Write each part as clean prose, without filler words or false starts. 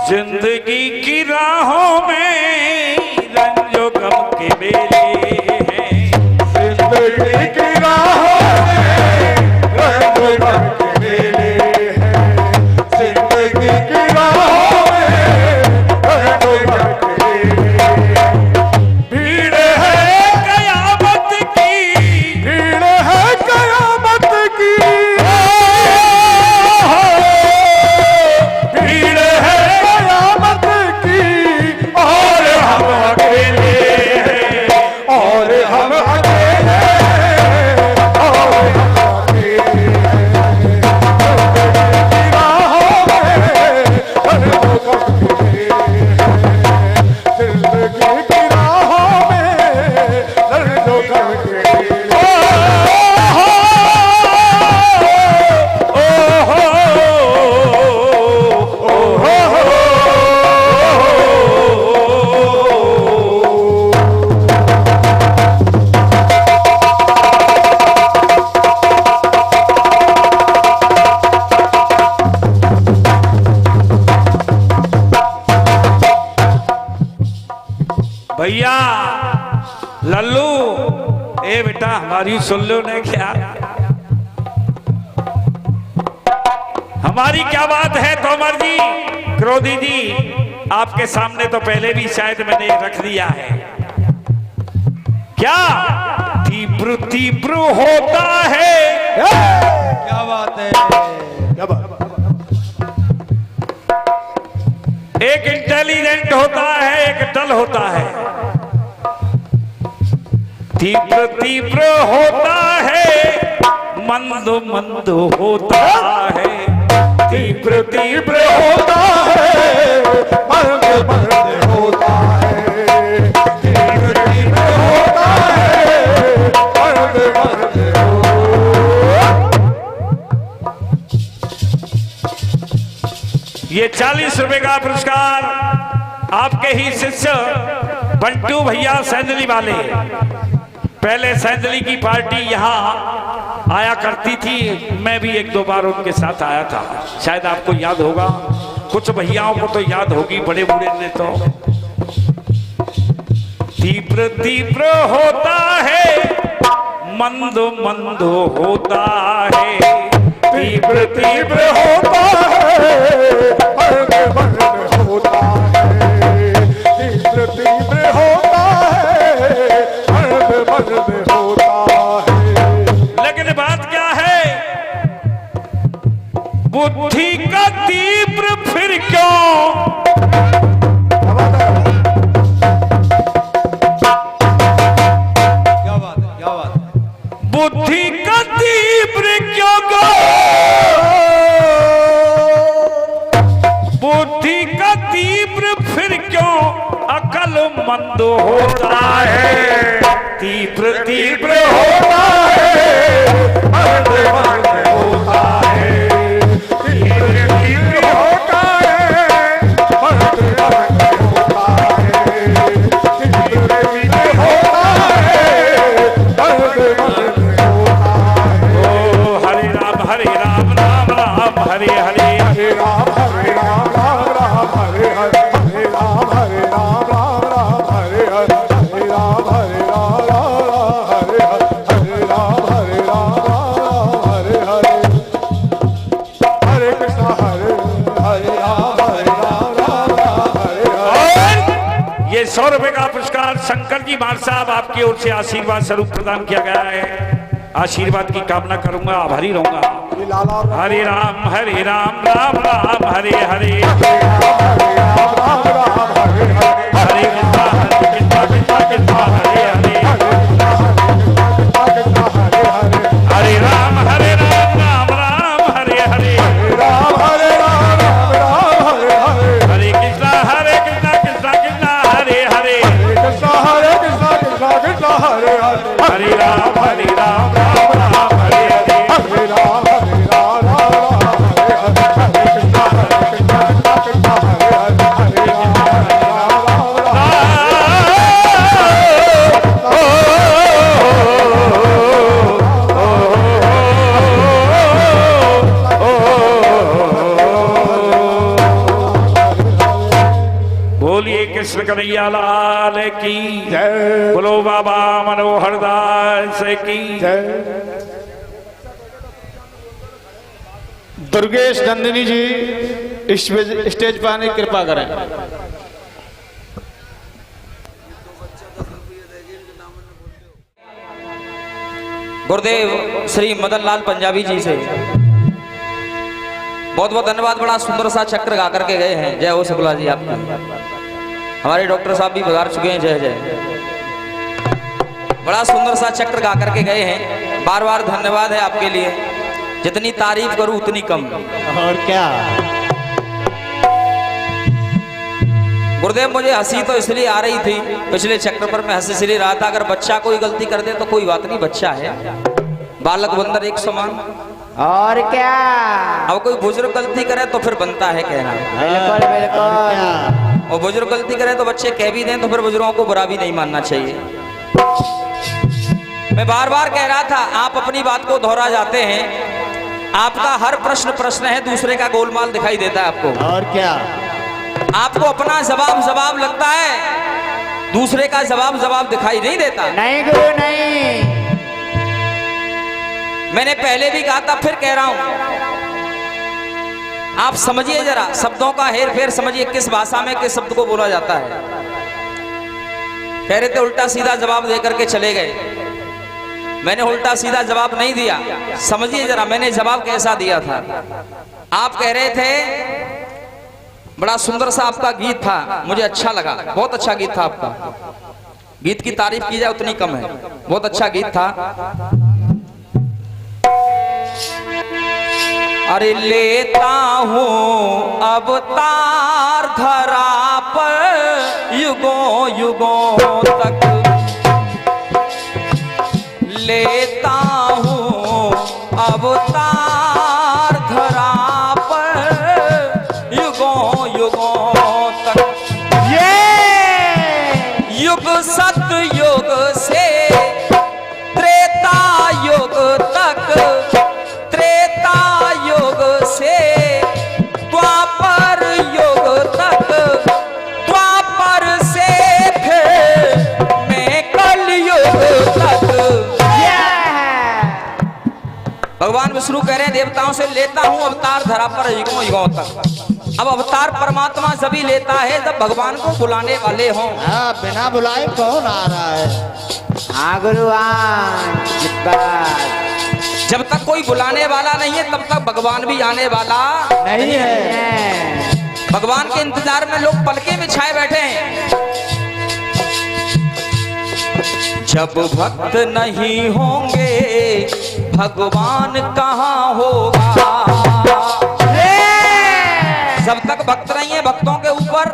जिंदगी की राहों में रंजो गम के मेले हैं। जिंदगी की राहों में रंजो गम के मेले हैं। जिंदगी की राहों में रंजो गम के मेले हैं। भीड़ है कयामत की, भीड़ है कयामत की, भीड़ है कयामत की, और हम अकेले हैं, और हम अकेले हैं, और हम अकेले हैं। जिंदगी की राहों में रंजो गम के मेले हैं। जिंदगी की राहों में रंजो गम के मेले हैं। भैया लल्लू, ए बेटा हमारी सुन लो ने क्या, हमारी क्या बात है तोमर जी, क्रोधी जी, आपके सामने तो पहले भी शायद मैंने रख दिया है। क्या तीव्र तीव्र होता है, क्या बात है, क्या बात? एक इंटेलिजेंट होता है, एक डल होता है। तीव्र तीव्र होता है, मंद मंद होता है। तीव्र तीव्र होता है, मर्द मर्द होता है। तीव्र तीव्र होता है, मर्द मर्द ये 40 रुपए का पुरस्कार आपके ही शिष्य बंटू भैया सैंदली वाले। पहले सैंदली की पार्टी यहाँ आया करती थी, मैं भी एक दो बार उनके साथ आया था, शायद आपको याद होगा, कुछ भैयाओं को तो याद होगी, बड़े बूढ़े ने तो। तीव्र तीव्र होता है, मंद मंद होता है। तीव्र तीव्र होता है, मर्द मर्द होता है। तीव्र तीव्र होता है, मर्द मर्द होता है। लेकिन बात क्या है, बुद्धि का तीव्र फिर क्यों, क्या बात है, क्या बात है। बुद्धि का तीव्र क्यों गो, बुद्धि का तीव्र फिर क्यों अकल मंद होता है। तीव्र तीव्र होता है, मर्द मर्द होता है। तीव्र तीव्र होता है, मर्द मर्द होता है। तीव्र तीव्र होता है, मर्द मर्द होता है। ओ हरे राम राम राम हरे हरे। हरे राम राम राम हरे हरे। हरे राम राम राम हरे हरे। हरे राम राम राम हरे हरे। हरे राम राम हरे हरे। हरे कृष्ण हरे हरे राम राम हरे हरे। और ये 100 रुपए का पुरस्कार शंकर जी मार साहब आपकी ओर से आशीर्वाद स्वरूप प्रदान किया गया है। आशीर्वाद की कामना करूंगा, आभारी रहूंगा। हरे राम राम राम हरे हरे। हरे कृष्णा कृष्णा कृष्णा कृष्णा हरे हरे। हरे राम राम राम हरे हरे। हरे कृष्णा कृष्णा कृष्णा हरे हरे। हरे राम राम राम हरे हरे। कृष्ण कन्हैया लाल की जय बोलो बाबा मनोहर दास की जय। दुर्गेश नंदिनी जी स्टेज पर आने की कृपा करें। गुरुदेव श्री मदन लाल पंजाबी जी से बहुत बहुत धन्यवाद। बड़ा सुंदर सा चक्र गा करके गए हैं। जय हो शुक्ला जी आपका। हमारे डॉक्टर साहब भी पधार चुके हैं। जय जय। बड़ा सुंदर सा चक्र गा करके गए हैं। बार बार धन्यवाद है आपके लिए। जितनी तारीफ करूं उतनी कम। और क्या गुरुदेव मुझे हंसी तो इसलिए आ रही थी, पिछले चक्र पर मैं हंस इसलिए रहा था। अगर बच्चा कोई गलती कर दे तो कोई बात नहीं, बच्चा है, बालक बंदर एक समान। और क्या। अब कोई बुजुर्ग गलती करे तो फिर बनता है कहना। बिल्कुल बिल्कुल। और बुजुर्ग गलती करे तो बच्चे कह भी दें तो फिर बुजुर्गों को बुरा भी नहीं मानना चाहिए। मैं बार बार कह रहा था, आप अपनी बात को दोहरा जाते हैं। आपका हर प्रश्न है, दूसरे का गोलमाल दिखाई देता है आपको। और क्या आपको अपना जवाब लगता है, दूसरे का जवाब दिखाई नहीं देता। नहीं गुरु नहीं। मैंने पहले भी कहा था, फिर कह रहा हूं, आप समझिए जरा, शब्दों का हेर फेर समझिए, किस भाषा में किस शब्द को बोला जाता है। कह रहे थे उल्टा सीधा जवाब देकर के चले गए। मैंने उल्टा सीधा जवाब नहीं दिया, समझिए जरा मैंने जवाब कैसा दिया था। आप कह रहे थे बड़ा सुंदर सा आपका गीत था, मुझे अच्छा लगा, बहुत अच्छा गीत था आपका। गीत की तारीफ की जाए उतनी कम है, बहुत अच्छा गीत था। अरे लेता हूँ अवतार धरा पर युगों युगों तक, लेता हूँ अवतार धरा पर युगों युगों तक। ये युग सतयुग से त्रेता युग तक, त्रेता युग से द्वापर युग तक, द्वापर से फिर मैं कल युग तक। भगवान विष्णु कह रहे हैं देवताओं से, लेता हूं अवतार धरा पर युगों युगों तक। अब अवतार परमात्मा सभी लेता है जब भगवान को बुलाने वाले हों। बिना बुलाए कौन आ रहा है। हाँ गुरुवान, जब तक कोई बुलाने वाला नहीं है तब तक भगवान भी आने वाला नहीं है। भगवान के इंतजार में लोग पलके बिछाए बैठे हैं। जब भक्त नहीं होंगे भगवान कहाँ होगा। जब तक भक्त नहीं है, भक्तों के ऊपर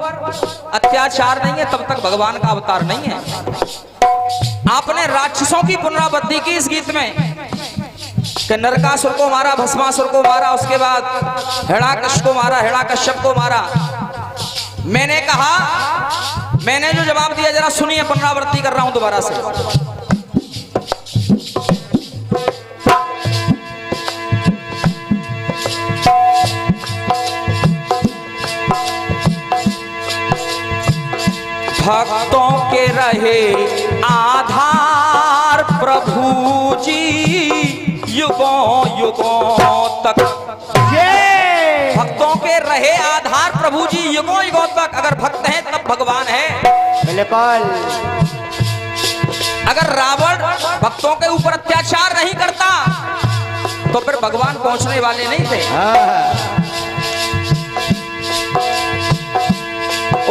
अत्याचार नहीं है, तब तक भगवान का अवतार नहीं है। आपने राक्षसों की पुनरावृत्ति की इस गीत में कि नरकासुर को मारा, भस्मासुर को मारा, उसके बाद हिरण्याकश्यप को मारा, हिरण्याकश्यप को मारा। मैंने कहा, मैंने जो जवाब दिया जरा सुनिए, पुनरावृत्ति कर रहा हूं दोबारा से। भक्तों के रहे आधार प्रभु जी युगों युगों तक। भक्तों के रहे आधार प्रभु जी युगों युगों तक। अगर भक्त हैं तब भगवान है। बिल्कुल। अगर रावण भक्तों के ऊपर अत्याचार नहीं करता तो फिर भगवान पहुंचने वाले नहीं थे।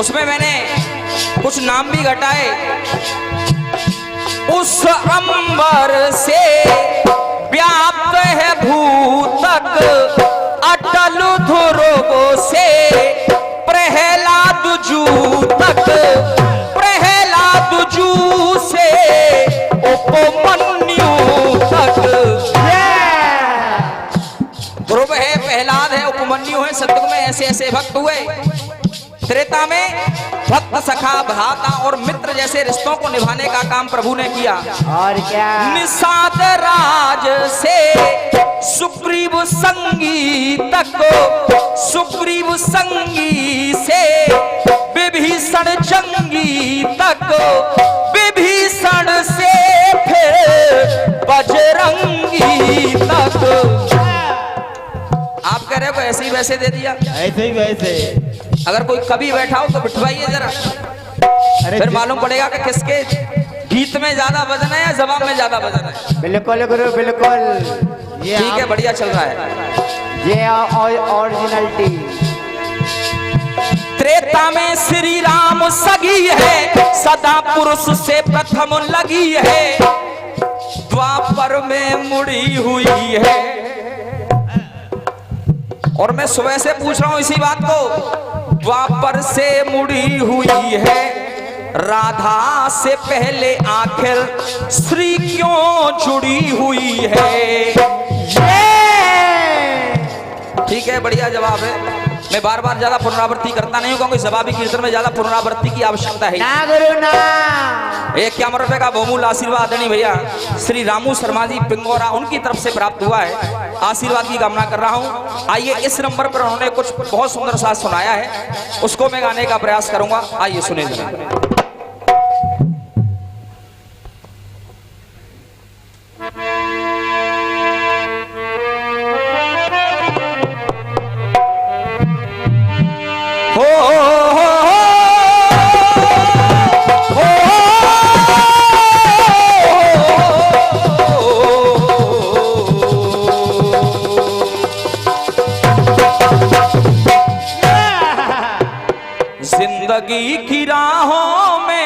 उसमें मैंने कुछ नाम भी घटाए। उस अंबर से व्याप्त है भूतक, अटल ध्रुव से प्रहलाद जू तक, प्रहलाद जू से उपमन्यु तक। ध्रुव है, प्रहलाद है, उपमन्यु है। सतयुग में ऐसे ऐसे भक्त हुए। त्रेता में भक्त, सखा, भ्राता और मित्र जैसे रिश्तों को निभाने का काम प्रभु ने किया। और क्या। निषाद राज से सुग्रीव संगी तक, सुग्रीव संगी से विभीषण जंग तक विभीषण से फिर बजरंगी तक। आप कह रहे हो ऐसे ही वैसे दे दिया? ऐसे ही वैसे। अगर कोई कवि बैठा हो तो बिठवाइए जरा, फिर मालूम पड़ेगा कि किसके गीत में ज्यादा वजन है या जबान में ज्यादा वजन है। बिल्कुल गुरु बिल्कुल। ये ठीक है, बढ़िया चल रहा है। ये ओरिजिनलिटी। त्रेता में श्री राम सगी है, सदा पुरुष से प्रथम लगी है, द्वापर में मुड़ी हुई है। और मैं सुबह से पूछ रहा हूं इसी बात को, द्वापर से मुड़ी हुई है, राधा से पहले आखिर श्री क्यों जुड़ी हुई है? ठीक है, बढ़िया जवाब है। मैं बार बार ज्यादा पुनरावृत्ति करता नहीं हूं क्योंकि जवाबी कीर्तन में ज्यादा पुनरावृत्ति की आवश्यकता है ना गुरु ना। 51 रुपए का बहुमूल्य आशीर्वाद आदरणीय भैया श्री रामू शर्मा जी पिंगौरा उनकी तरफ से प्राप्त हुआ है। आशीर्वाद की कामना कर रहा हूं। आइए, इस नंबर पर उन्होंने कुछ बहुत सुंदर साथ सुनाया है, उसको मैं गाने का प्रयास करूंगा। आइए सुने जरा। जिंदगी की राहों में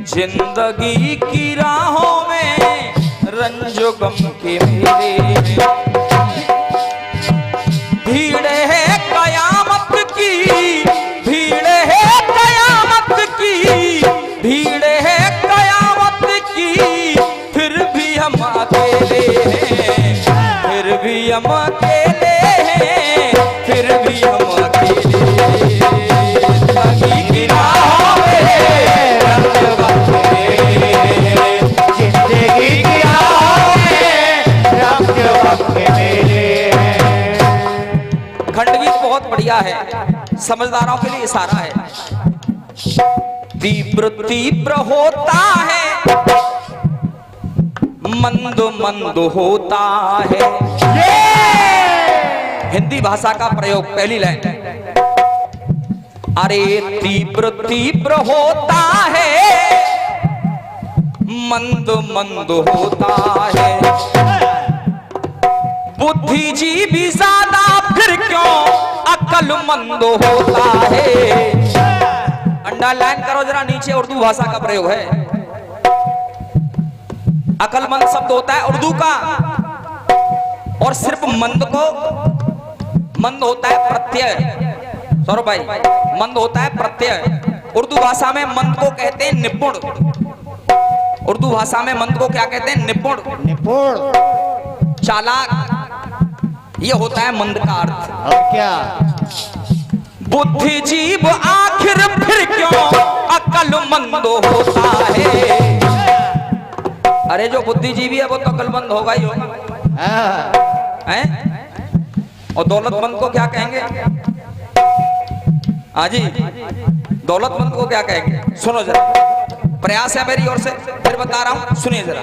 जिंदगी की राहों में रंजो गम के मेरे भीड़ है कयामत की, भीड़ है कयामत की, भीड़ है कयामत की, फिर भी हम अकेले हैं, फिर भी हम अकेले हैं, फिर भी हम अकेले हैं। जिंदगी की राहों में रंग बंधे, जिंदगी की राहों में रंग बंधे। खंडगीत बहुत बढ़िया है, समझदारों के लिए इशारा है। तीव्र तीव्र होता है, मंद मंद होता है। हिंदी भाषा का प्रयोग, पहली लाइन। अरे तीव्र तीव्र होता है, मंद मंद होता है, बुद्धिजीवी ज्यादा फिर क्यों अक्लमंद होता है। अंडरलाइन करो जरा नीचे, उर्दू भाषा का प्रयोग है। अक्लमंद शब्द होता है उर्दू का, और सिर्फ मंद को, मंद होता है प्रत्यय। सौरभ भाई, मंद होता है प्रत्यय। उर्दू भाषा में मंद को कहते हैं निपुण। उर्दू भाषा में मंद को क्या कहते हैं? निपुण। निपुण, चालाक, ये होता है मंद का अर्थ। और क्या? बुद्धिजीव आखिर फिर क्यों अक्लमंद होता है। अरे जो बुद्धिजीवी है वो तो अक्लमंद होगा ही होगा, हैं? और दौलतमंद को क्या कहेंगे? हाँ जी, दौलतमंद को क्या कहेंगे? सुनो जरा, प्रयास है मेरी ओर से, फिर बता रहा हूं, सुनिए जरा।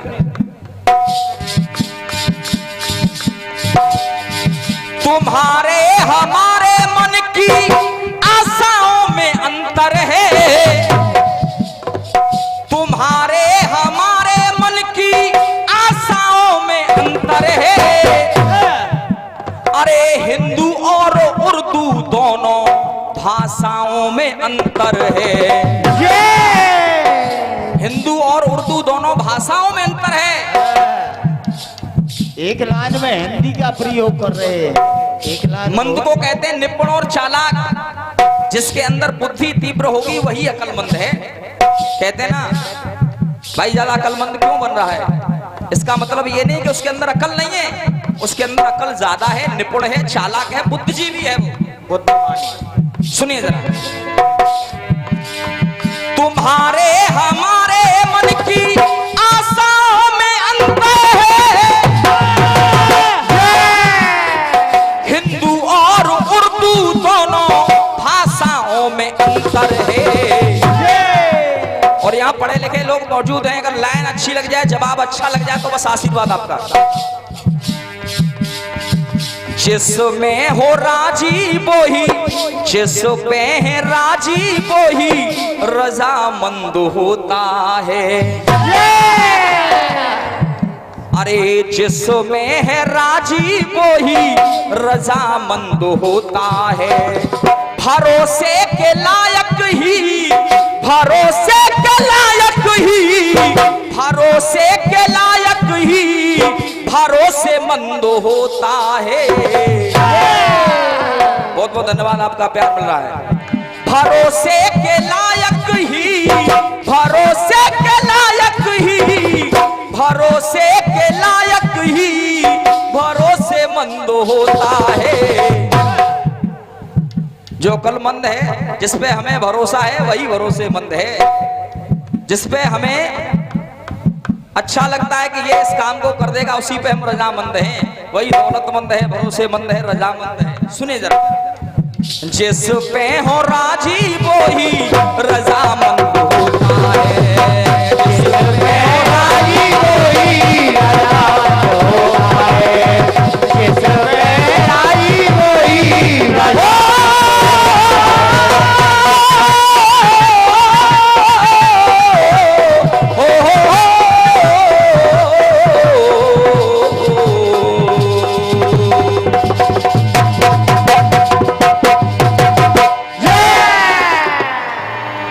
तुम्हारे हमारे मन की आशाओं में अंतर है, तुम्हारे हमारे मन की आशाओं में अंतर है। अरे हिंदू और उर्दू दोनों भाषाओं में अंतर है। हिंदू और उर्दू दोनों भाषाओं में अंतर है। एक लाइन में हिंदी का प्रयोग कर रहे हैं, एक लाइन। मंद को कहते हैं निपुण और चालाक, जिसके अंदर बुद्धि तीव्र होगी वही अक्लमंद है। कहते हैं ना भाई ज्यादा अक्लमंद क्यों बन रहा है, इसका मतलब ये नहीं कि उसके अंदर अकल नहीं है, उसके अंदर अकल ज्यादा है, निपुण है, चालाक है, बुद्धिजीवी है वो। सुनिए जरा, तुम्हारे हमारे मन की आशाओं में अंतर है, हिंदू और उर्दू दोनों भाषाओं में अंतर है। और यहाँ पढ़े लिखे लोग मौजूद हैं, अगर लाइन अच्छी लग जाए, जवाब अच्छा लग जाए, तो बस आशीर्वाद आपका। जिसमें हो राजी बोही, जिसमें है राजी बोही रजामंद होता है। अरे जिसमें है राजी बोही रजामंद होता है। भरोसे के लायक ही, भरोसे के लायक ही, भरोसे के लायक ही भरोसेमंद होता है। बहुत बहुत धन्यवाद, आपका प्यार मिल रहा है। भरोसे के लायक ही, भरोसे के लायक ही, भरोसे के लायक ही भरोसेमंद होता है। जो अक्लमंद है, जिसपे हमें भरोसा है, वही भरोसेमंद है। जिसपे हमें अच्छा लगता है कि ये इस काम को कर देगा, उसी पे हम रजामंद हैं, वही दौलतमंद है, भरोसेमंद है, रजामंद है। सुनिए जरा, जिस पे हो राजी वही रजामंद होता है। जिस पे हो राजी वही रजामंद होता है। जिस पे राजी वही रजामंद।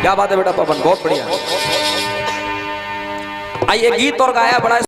क्या बात है बेटा पवन, बहुत बढ़िया। आइए, गीत और गाया बड़ा